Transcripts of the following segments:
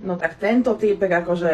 No tak tento týpek akože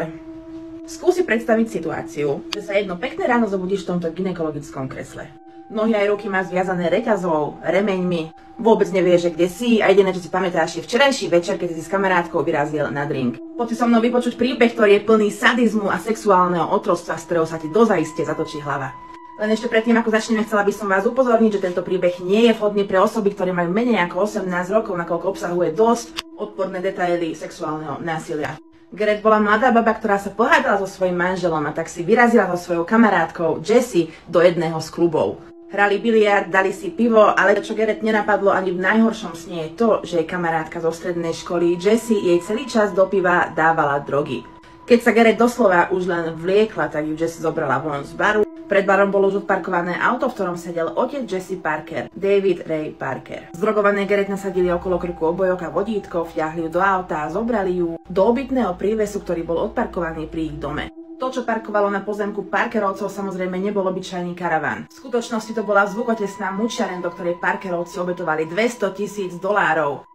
skúsi predstaviť situáciu, že sa jedno pekné ráno zobudíš v tomto gynekologickom kresle. Nohy aj ruky má zviazané reťazou, remeňmi, vôbec nevieš, že kde si a jediné, čo si pamätáš, je včerajší večer, keď si s kamarátkou vyrazil na drink. Poď si so mnou vypočuť príbeh, ktorý je plný sadizmu a sexuálneho otroctva, z ktorého sa ti dozaiste zatočí hlava. Len ešte predtým, ako začneme, chcela by som vás upozorniť, že tento príbeh nie je vhodný pre osoby, ktoré majú menej ako 18 rokov, nakoľko obsahuje dosť odporné detaily sexuálneho násilia. Gareth bola mladá baba, ktorá sa pohádala so svojím manželom a tak si vyrazila so svojou kamarátkou Jessie do jedného z klubov. Hrali biliard, dali si pivo, ale čo Gareth nenapadlo ani v najhoršom sne je to, že jej kamarátka zo strednej školy Jessie jej celý čas do piva dávala drogy. Keď sa Gareth doslova už len vliekla, tak ju Jessie zobrala von z baru. Pred barom bolo už odparkované auto, v ktorom sedel otec Jessie Parker, David Ray Parker. Zdrogované Gareth nasadili okolo krku obojok a vodítko, vťahli ju do auta a zobrali ju do obytného prívesu, ktorý bol odparkovaný pri ich dome. To, čo parkovalo na pozemku Parkerovcov, samozrejme nebol obyčajný karaván. V skutočnosti to bola zvukotesná mučiareň, do ktorej Parkerovci obetovali $200,000,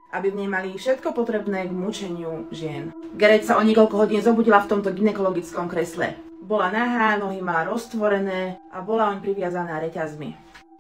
aby v nej mali všetko potrebné k mučeniu žien. Gareth sa o niekoľko hodín zobudila v tomto gynekologickom kresle. Bola nahá, nohy mala roztvorené a bola oň priviazaná reťazmi.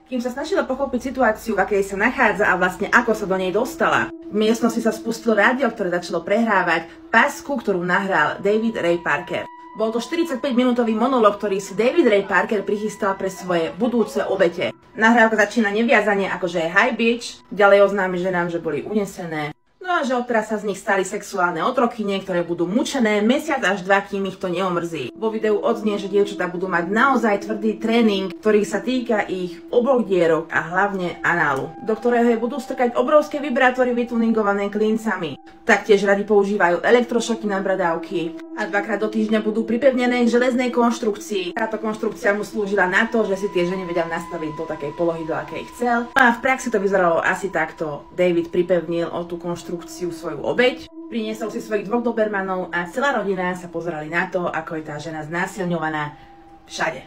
Kým sa snažila pochopiť situáciu, v akej sa nachádza a vlastne ako sa do nej dostala, v miestnosti sa spustilo rádio, ktoré začalo prehrávať pasku, ktorú nahral David Ray Parker. Bol to 45-minútový monológ, ktorý si David Ray Parker prichystal pre svoje budúce obete. Nahrávka začína neviazanie akože hi bitch, ďalej oznámi ženám, že boli unesené. No a že odteraz sa z nich stali sexuálne otrokyne, ktoré budú mučené mesiac až 2, kým ich to neomrzí. Vo videu odznie, že dievčatá budú mať naozaj tvrdý tréning, ktorý sa týka ich oboch dierok a hlavne análu, do ktorého budú strkať obrovské vibrátory vytuningované klincami. Taktiež radi používajú elektrošoky na bradávky a 2-krát do týždňa budú pripevnené k železnej konštrukcii. Táto konštrukcia mu slúžila na to, že si tie ženy vedel nastaviť do takej polohy, do akej chcel. A v praxi to vyzeralo asi takto. David pripevnil o tú konštrukciu svoju obeť, priniesol si svojich 2 dobermanov a celá rodina sa pozerali na to, ako je tá žena znásilňovaná všade.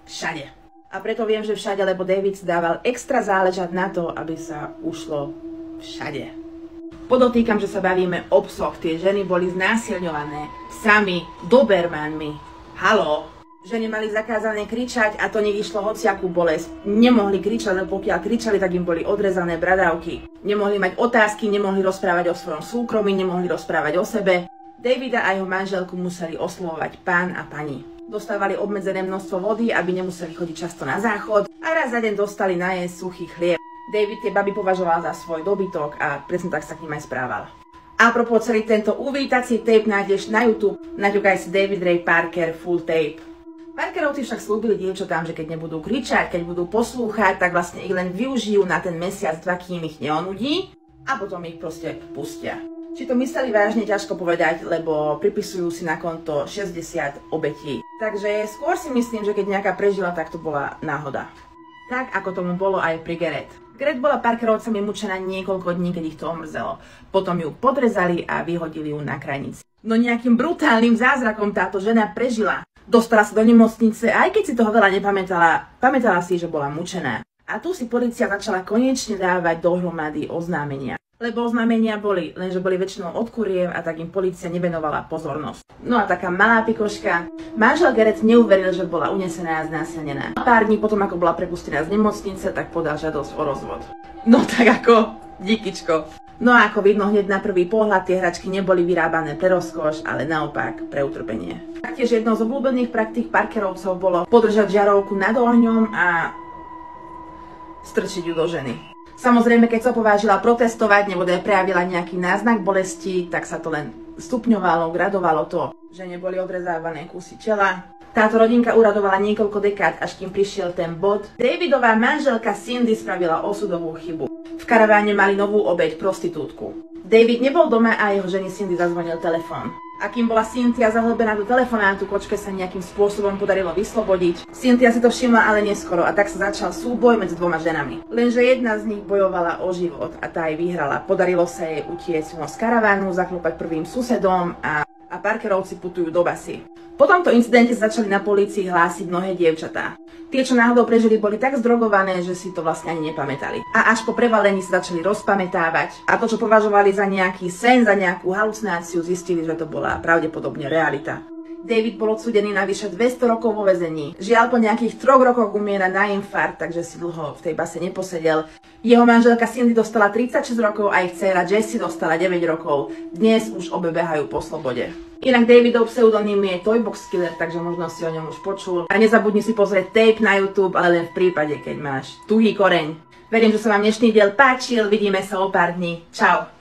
Všade. A preto viem, že všade, lebo David si dával extra záležať na to, aby sa ušlo všade. Podotýkam, že sa bavíme o psoch. Tie ženy boli znásilňované psami, dobermanmi. Haló. Ženy mali zakázané kričať a to nech išlo hociakú bolesť. Nemohli kričať, lebo pokiaľ kričali, tak im boli odrezané bradavky. Nemohli mať otázky, nemohli rozprávať o svojom súkromí, nemohli rozprávať o sebe. Davida a jeho manželku museli oslovovať pán a pani. Dostávali obmedzené množstvo vody, aby nemuseli chodiť často na záchod a raz za deň dostali najesť suchý chlieb. David tie baby považoval za svoj dobytok a presne tak sa k ním aj správal. A propos celý tento uvítací tape nájdeš na YouTube, naťukaj si David Ray Parker full tape. Parkerovci však slúbili dievčatám, že keď nebudú kričať, keď budú poslúchať, tak vlastne ich len využijú na ten mesiac, 2, kým ich neonudí a potom ich proste pustia. Či to mysleli vážne, ťažko povedať, lebo pripisujú si na konto 60 obetí. Takže skôr si myslím, že keď nejaká prežila, tak to bola náhoda. Tak ako tomu bolo aj pri Gareth. Gareth bola Parkerovcami mučená niekoľko dní, keď ich to omrzelo. Potom ju podrezali a vyhodili ju na krajnici. No nejakým brutálnym zázrakom táto žena prežila. Dostala sa do nemocnice a aj keď si toho veľa nepamätala, pamätala si, že bola mučená. A tu si polícia začala konečne dávať dohromady oznámenia. Lebo oznámenia boli, lenže boli väčšinou od kuriev a tak im polícia nevenovala pozornosť. No a taká malá pikoška. Manžel Gareth neuveril, že bola unesená a znásilnená. Pár dní potom, ako bola prepustená z nemocnice, tak podal žiadosť o rozvod. No tak ako, díkyčko. No a ako vidno hneď na prvý pohľad, tie hračky neboli vyrábané pre rozkoš, ale naopak pre utrpenie. Taktiež jednou z obľúbených praktík Parkerovcov bolo podržať žiarovku nad ohňom a strčiť ju do ženy. Samozrejme, keď sa povážila protestovať nebo prejavila nejaký náznak bolesti, tak sa to len stupňovalo, gradovalo to, že neboli odrezávané kusy tela. Táto rodinka uradovala niekoľko dekád, až kým prišiel ten bod. Davidová manželka Cindy spravila osudovú chybu. V karaváne mali novú obeť, prostitútku. David nebol doma a jeho žene Cindy zazvonil telefón. A kým bola Cynthia zahlbená do telefonátu, kočke sa nejakým spôsobom podarilo vyslobodiť. Cynthia si to všimla ale neskoro a tak sa začal súboj medzi 2 ženami. Lenže jedna z nich bojovala o život a tá jej vyhrala. Podarilo sa jej utiecť z karavánu, zaklopať prvým susedom a a Parkerovci putujú do basy. Po tomto incidente začali na polícii hlásiť mnohé dievčatá. Tie, čo náhodou prežili, boli tak zdrogované, že si to vlastne ani nepamätali. A až po prevalení sa začali rozpamätávať a to, čo považovali za nejaký sen, za nejakú halucináciu, zistili, že to bola pravdepodobne realita. David bol odsúdený na vyše 200 rokov vo väzení. Žiaľ, po nejakých 3 rokoch umiera na infarkt, takže si dlho v tej base neposedel. Jeho manželka Cindy dostala 36 rokov a ich dcéra Jessie dostala 9 rokov. Dnes už obe behajú po slobode. Inak Davidov pseudonym je Toybox Killer, takže možno si o ňom už počul. A nezabudni si pozrieť tape na YouTube, ale len v prípade, keď máš tuhý koreň. Verím, že sa vám dnešný diel páčil, vidíme sa o pár dní. Čau!